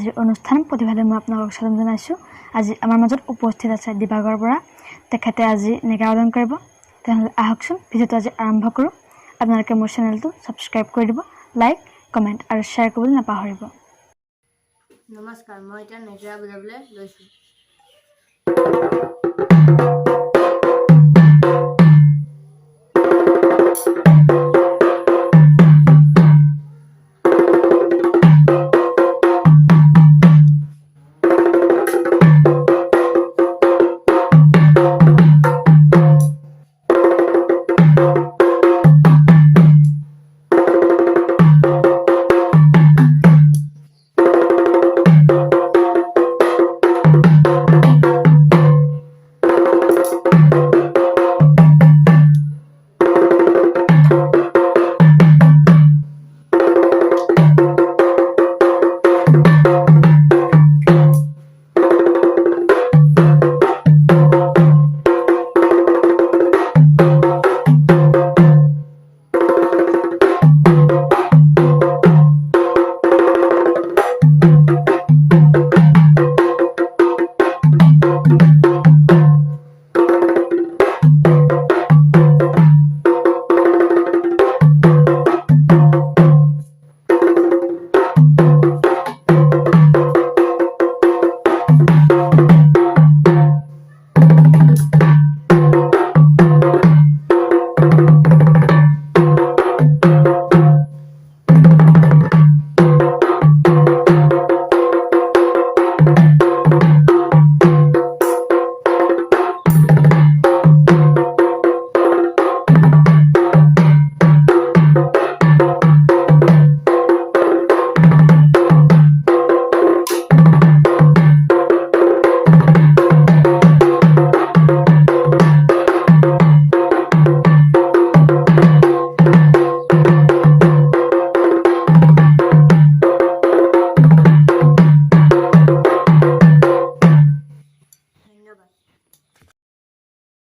আজিৰ অনুষ্ঠান প্ৰতিভালৈ মই আপোনালোকক স্বাগতম জনাইছোঁ। আজি আমাৰ মাজত উপস্থিত আছে দিবাগৰ বৰা। তেখেতে আজি নেগাৱদন কৰিব। তেনেহ'লে আহকচোন ভিডিঅ'টো আজি আৰম্ভ কৰোঁ। আপোনালোকে মোৰ চেনেলটো ছাবস্ক্ৰাইব কৰি দিব, লাইক, কমেণ্ট আৰু শ্বেয়াৰ কৰিবলৈ নাপাহৰিব। নমস্কাৰ, মই এতিয়া নেগেৰা বুজাবলৈ লৈছোঁ।